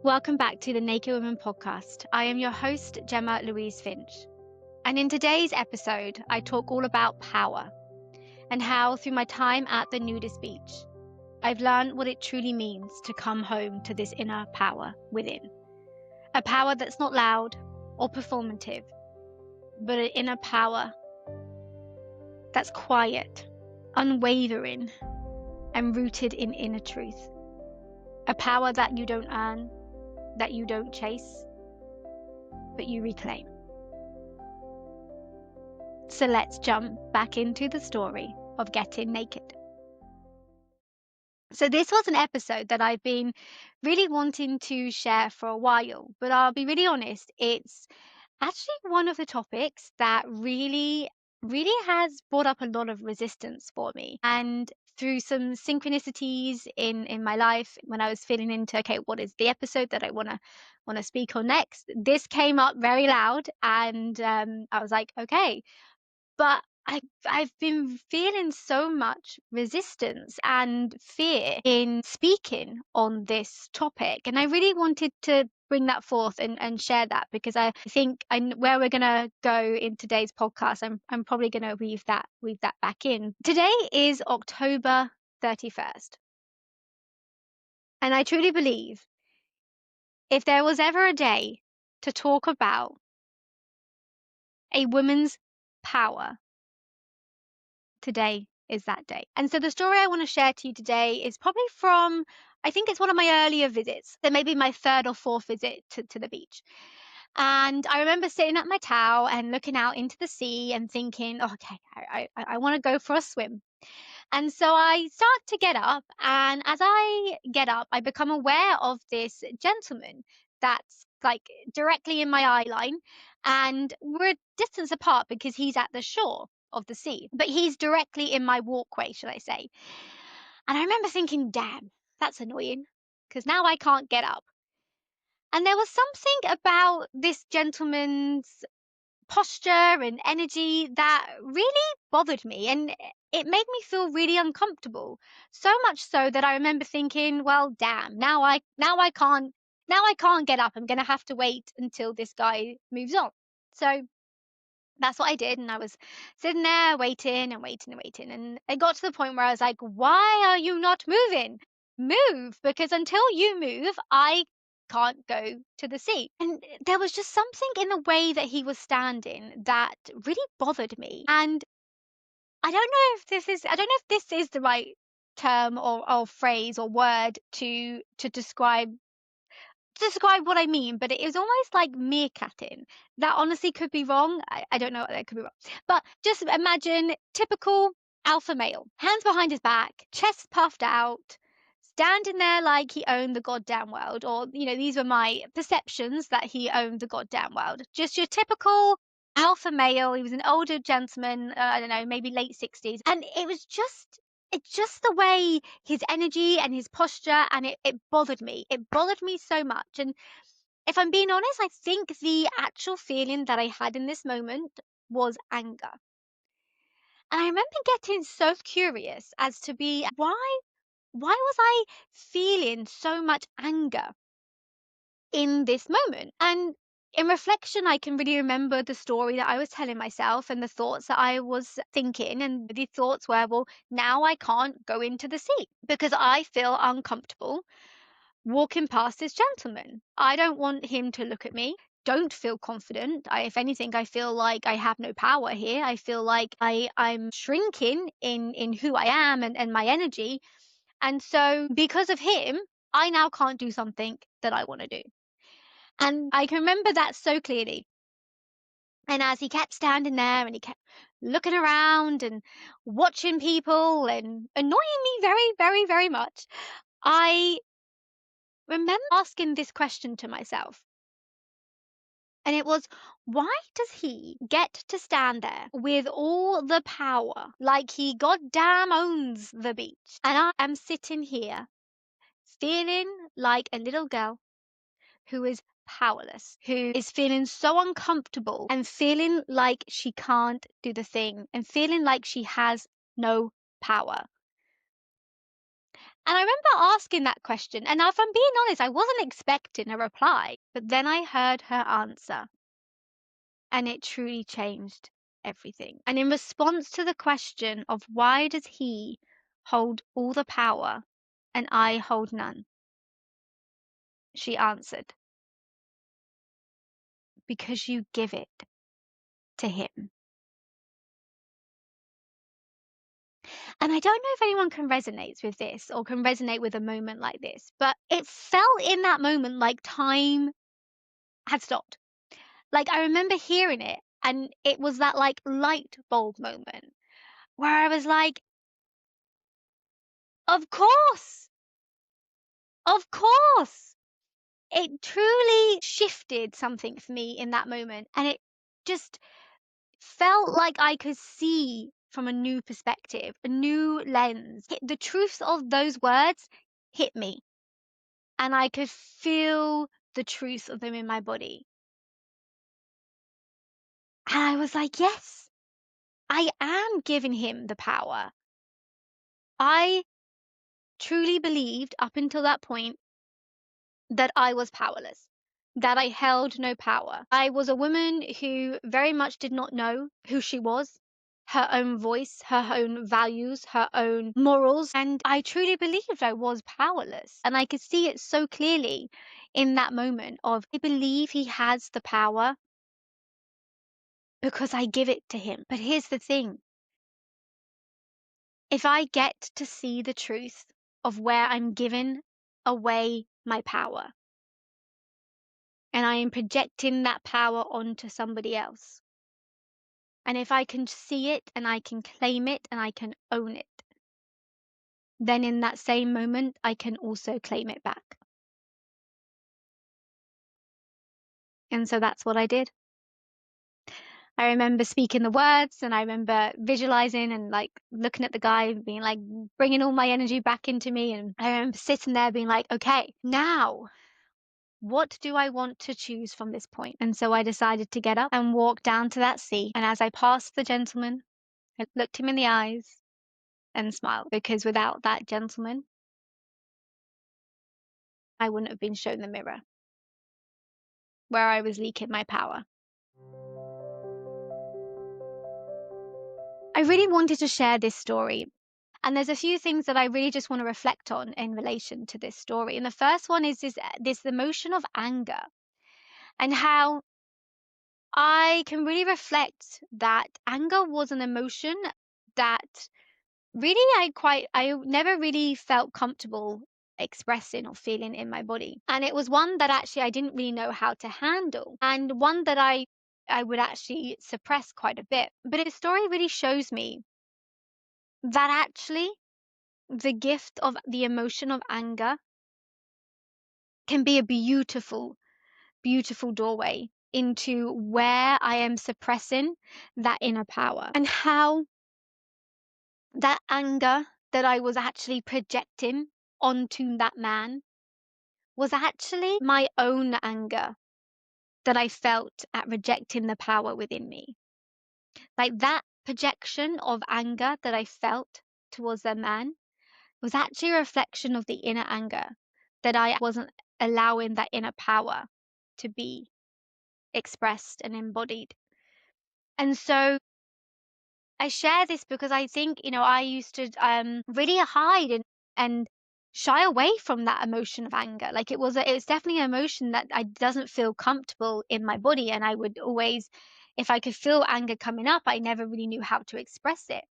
Welcome back to the Naked Women podcast. I am your host, Jemma Finch. And in today's episode, I talk all about power and how, through my time at the nudist beach, I've learned what it truly means to come home to this inner power within. A power that's not loud or performative, but an inner power that's quiet, unwavering, and rooted in inner truth. A power that you don't earn, that you don't chase, but you reclaim. So let's jump back into the story of getting naked. So this was an episode that I've been really wanting to share for a while, but I'll be really honest, it's actually one of the topics that really has brought up a lot of resistance for me. And through some synchronicities in my life, when I was feeling into, okay, what is the episode that I want to speak on next, this came up very loud, and I was like, okay. But I've been feeling so much resistance and fear in speaking on this topic, and I really wanted to bring that forth and share that, because I think where we're gonna go in today's podcast, I'm probably gonna weave that back in. Today is October 31st, and I truly believe if there was ever a day to talk about a woman's power, today is that day. And so the story I want to share to you today is probably from, I think it's one of my earlier visits. There may be my third or fourth visit to the beach. And I remember sitting at my towel and looking out into the sea and thinking, oh, okay, I want to go for a swim. And so I start to get up. And as I get up, I become aware of this gentleman that's like directly in my eye line. And we're a distance apart because he's at the shore of the sea, but he's directly in my walkway, should I say. And I remember thinking, damn, that's annoying, because now I can't get up. And there was something about this gentleman's posture and energy that really bothered me, and it made me feel really uncomfortable. So much so that I remember thinking, well, damn, now I can't get up. I'm going to have to wait until this guy moves on. So that's what I did, and I was sitting there waiting and waiting and waiting, and it got to the point where I was like, why are you not moving? Move, because until you move, I can't go to the sea. And there was just something in the way that he was standing that really bothered me. And I don't know if this is the right term or phrase or word to describe what I mean, but it is almost like meerkatting. That honestly could be wrong. I don't know, that could be wrong. But just imagine typical alpha male, hands behind his back, chest puffed out, standing there like he owned the goddamn world. Or, these were my perceptions, that he owned the goddamn world. Just your typical alpha male. He was an older gentleman, I don't know, maybe late 60s. And it's just the way his energy and his posture, and it bothered me. It bothered me so much. And if I'm being honest, I think the actual feeling that I had in this moment was anger. And I remember getting so curious as to be why was I feeling so much anger in this moment? And in reflection, I can really remember the story that I was telling myself and the thoughts that I was thinking. And the thoughts were, well, now I can't go into the sea because I feel uncomfortable walking past this gentleman. I don't want him to look at me. Don't feel confident. If anything, I feel like I have no power here. I feel like I'm shrinking in who I am and my energy. And so because of him, I now can't do something that I want to do. And I can remember that so clearly. And as he kept standing there and he kept looking around and watching people and annoying me very, very, very much, I remember asking this question to myself. And it was, why does he get to stand there with all the power, like he goddamn owns the beach? And I am sitting here feeling like a little girl who is powerless, who is feeling so uncomfortable and feeling like she can't do the thing and feeling like she has no power. And I remember asking that question, and if I'm being honest, I wasn't expecting a reply, but then I heard her answer, and it truly changed everything. And in response to the question of why does he hold all the power and I hold none, she answered, because you give it to him. And I don't know if anyone can resonate with this or can resonate with a moment like this, but it felt in that moment like time had stopped. Like, I remember hearing it, and it was that, like, light bulb moment where I was like, "Of course! Of course!" It truly shifted something for me in that moment, and it just felt like I could see from a new perspective, a new lens. The truth of those words hit me, and I could feel the truth of them in my body. And I was like, "Yes, I am giving him the power." I truly believed up until that point that I was powerless, that I held no power. I was a woman who very much did not know who she was, her own voice, her own values, her own morals, and I truly believed I was powerless. And I could see it so clearly in that moment of I believe he has the power because I give it to him. But here's the thing. If I get to see the truth of where I'm giving away my power, and I am projecting that power onto somebody else. And if I can see it and I can claim it and I can own it, then in that same moment, I can also claim it back. And so that's what I did. I remember speaking the words and I remember visualizing and like looking at the guy and being like bringing all my energy back into me. And I remember sitting there being like, okay, now what do I want to choose from this point? And so I decided to get up and walk down to that sea. And as I passed the gentleman, I looked him in the eyes and smiled, because without that gentleman, I wouldn't have been shown the mirror where I was leaking my power. I really wanted to share this story. And there's a few things that I really just want to reflect on in relation to this story. And the first one is this emotion of anger, and how I can really reflect that anger was an emotion that really I never really felt comfortable expressing or feeling in my body. And it was one that actually I didn't really know how to handle, and one that I would actually suppress quite a bit. But the story really shows me that actually the gift of the emotion of anger can be a beautiful, beautiful doorway into where I am suppressing that inner power, and how that anger that I was actually projecting onto that man was actually my own anger that I felt at rejecting the power within me. Like that projection of anger that I felt towards the man was actually a reflection of the inner anger that I wasn't allowing that inner power to be expressed and embodied. And so I share this because I think, I used to really hide and shy away from that emotion of anger. Like it was definitely an emotion that I doesn't feel comfortable in my body. And I would always, if I could feel anger coming up, I never really knew how to express it.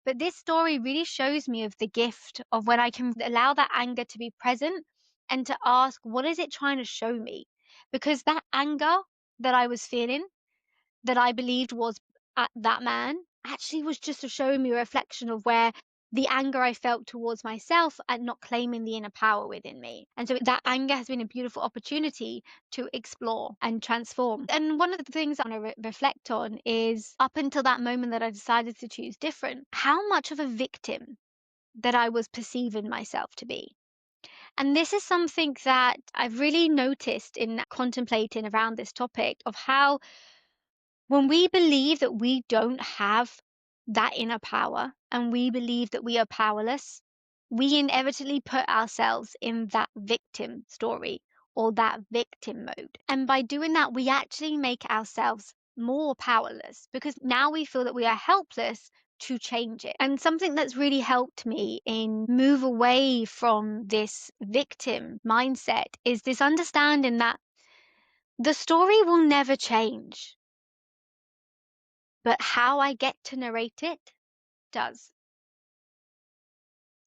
But this story really shows me of the gift of when I can allow that anger to be present and to ask, what is it trying to show me? Because that anger that I was feeling, that I believed was at that man, actually was just showing me a reflection of where the anger I felt towards myself and not claiming the inner power within me. And so that anger has been a beautiful opportunity to explore and transform. And one of the things I want to reflect on is up until that moment that I decided to choose different, how much of a victim that I was perceiving myself to be. And this is something that I've really noticed in contemplating around this topic of how when we believe that we don't have that inner power and we believe that we are powerless, we inevitably put ourselves in that victim story or that victim mode. And by doing that, we actually make ourselves more powerless because now we feel that we are helpless to change it. And something that's really helped me in move away from this victim mindset is this understanding that the story will never change, but how I get to narrate it does.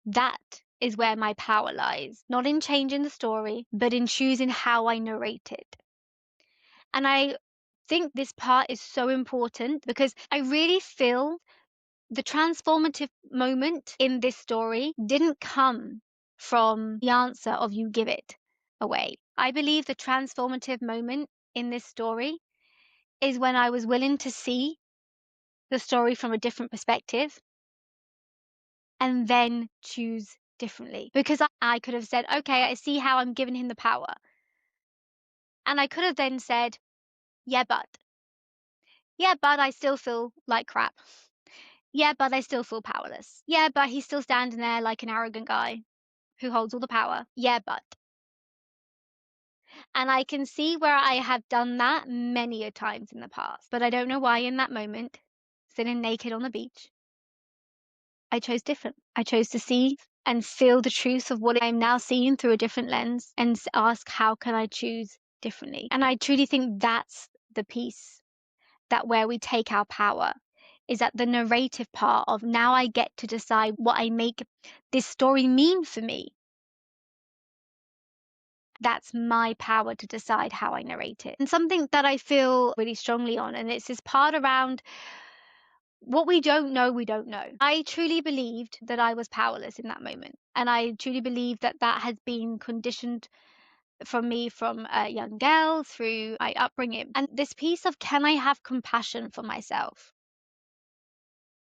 That is where my power lies, not in changing the story, but in choosing how I narrate it. And I think this part is so important because I really feel the transformative moment in this story didn't come from the answer of you give it away. I believe the transformative moment in this story is when I was willing to see the story from a different perspective and then choose differently. Because I could have said, okay, I see how I'm giving him the power. And I could have then said, yeah, but I still feel like crap. Yeah, but I still feel powerless. Yeah, but he's still standing there like an arrogant guy who holds all the power. Yeah, but. And I can see where I have done that many a times in the past. But I don't know why in that moment, sitting naked on the beach, I chose different. I chose to see and feel the truth of what I'm now seeing through a different lens and ask, how can I choose differently? And I truly think that's the piece that where we take our power is at the narrative part of now I get to decide what I make this story mean for me. That's my power to decide how I narrate it. And something that I feel really strongly on, and it's this part around what we don't know, we don't know. I truly believed that I was powerless in that moment. And I truly believe that that has been conditioned from me from a young girl through my upbringing. And this piece of can I have compassion for myself?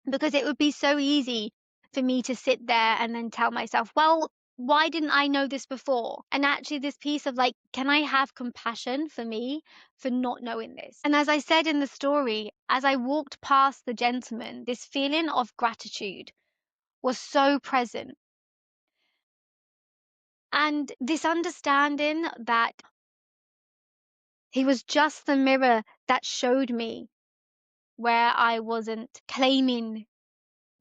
Because it would be so easy for me to sit there and then tell myself, well, why didn't I know this before? And actually, this piece of like, can I have compassion for me for not knowing this? And as I said in the story, as I walked past the gentleman, this feeling of gratitude was so present. And this understanding that he was just the mirror that showed me where I wasn't claiming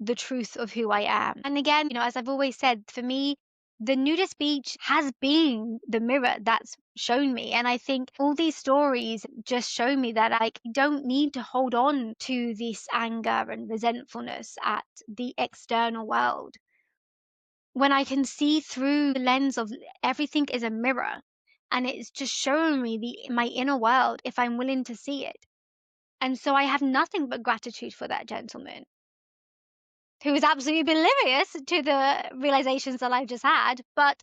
the truth of who I am. And again, as I've always said, for me, the nudist beach has been the mirror that's shown me. And I think all these stories just show me that I don't need to hold on to this anger and resentfulness at the external world. When I can see through the lens of everything is a mirror and it's just showing me my inner world if I'm willing to see it. And so I have nothing but gratitude for that gentleman who was absolutely oblivious to the realizations that I've just had. But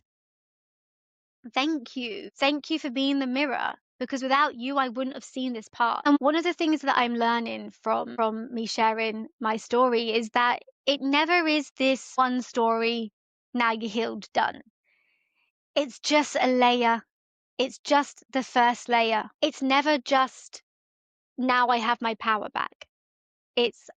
thank you. Thank you for being the mirror because without you, I wouldn't have seen this part. And one of the things that I'm learning from me sharing my story is that it never is this one story, now you're healed, done. It's just a layer. It's just the first layer. It's never just now I have my power back. It's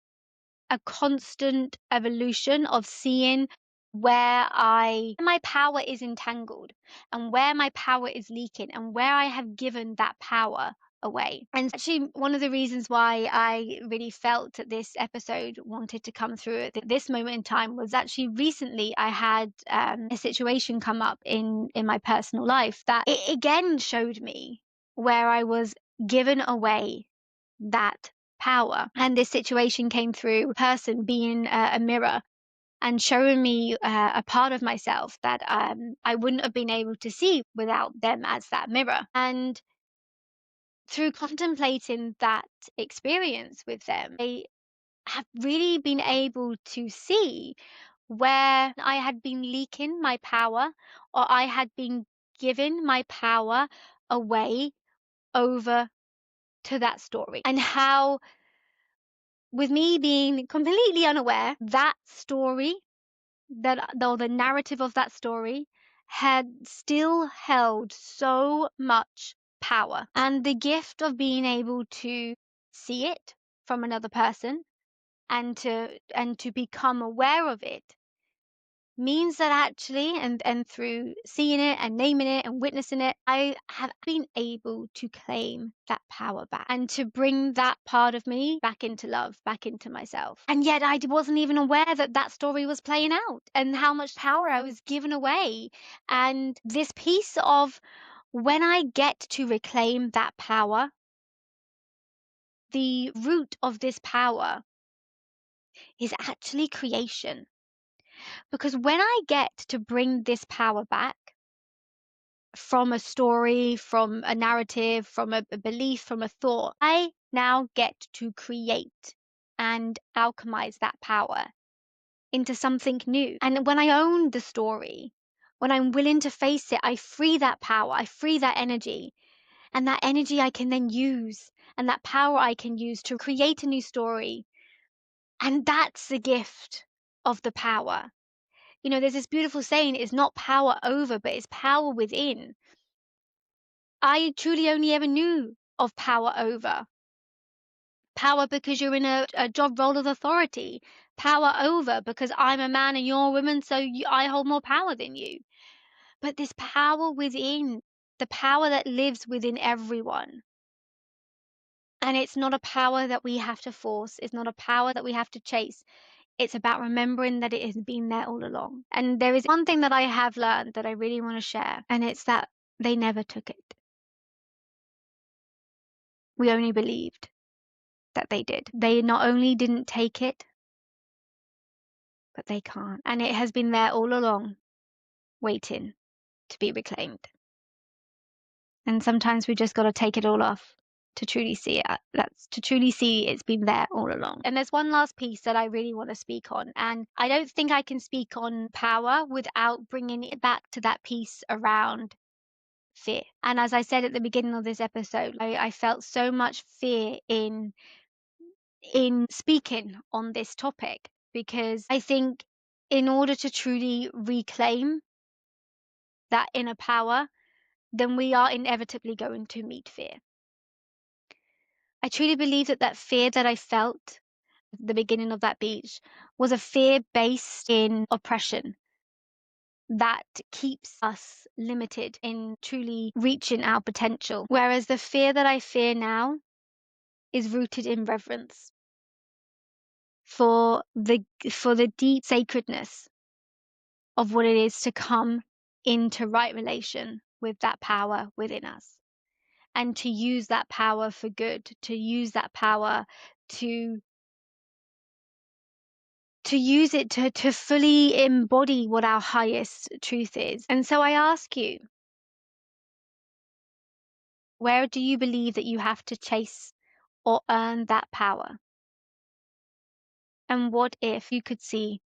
a constant evolution of seeing where my power is entangled and where my power is leaking and where I have given that power away. And actually, one of the reasons why I really felt that this episode wanted to come through at this moment in time was actually recently I had a situation come up in my personal life that it again showed me where I was given away that power. And this situation came through a person being a mirror and showing me a part of myself that I wouldn't have been able to see without them as that mirror. And through contemplating that experience with them, I have really been able to see where I had been leaking my power or I had been giving my power away over to that story, and how with me being completely unaware, that story, that though the narrative of that story had still held so much power. And the gift of being able to see it from another person and to become aware of it means that actually, and through seeing it and naming it and witnessing it, I have been able to claim that power back and to bring that part of me back into love, back into myself. And yet I wasn't even aware that that story was playing out and how much power I was giving away. And this piece of when I get to reclaim that power, the root of this power is actually creation. Because when I get to bring this power back from a story, from a narrative, from a belief, from a thought, I now get to create and alchemize that power into something new. And when I own the story, when I'm willing to face it, I free that power, I free that energy. And that energy I can then use, and that power I can use to create a new story. And that's the gift of the power. There's this beautiful saying, it's not power over, but it's power within. I truly only ever knew of power over. Power because you're in a job role of authority. Power over because I'm a man and you're a woman, so I hold more power than you. But this power within, the power that lives within everyone. And it's not a power that we have to force. It's not a power that we have to chase. It's about remembering that it has been there all along. And there is one thing that I have learned that I really want to share, and it's that they never took it. We only believed that they did. They not only didn't take it, but they can't. And it has been there all along, waiting to be reclaimed. And sometimes we just got to take it all off to truly see it. That's to truly see it's been there all along. And there's one last piece that I really want to speak on. And I don't think I can speak on power without bringing it back to that piece around fear. And as I said at the beginning of this episode, I felt so much fear in speaking on this topic, because I think in order to truly reclaim that inner power, then we are inevitably going to meet fear. I truly believe that that fear that I felt at the beginning of that beach was a fear based in oppression that keeps us limited in truly reaching our potential. Whereas the fear that I fear now is rooted in reverence for the deep sacredness of what it is to come into right relation with that power within us, and to use that power for good, to use that power to use it to fully embody what our highest truth is. And so I ask you, where do you believe that you have to chase or earn that power? And what if you could see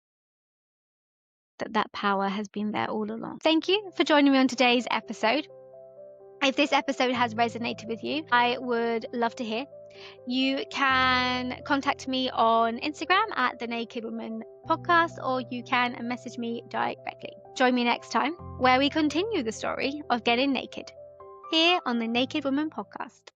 that that power has been there all along? Thank you for joining me on today's episode. If this episode has resonated with you, I would love to hear. You can contact me on Instagram at The Naked Woman Podcast, or you can message me directly. Join me next time where we continue the story of getting naked here on The Naked Woman Podcast.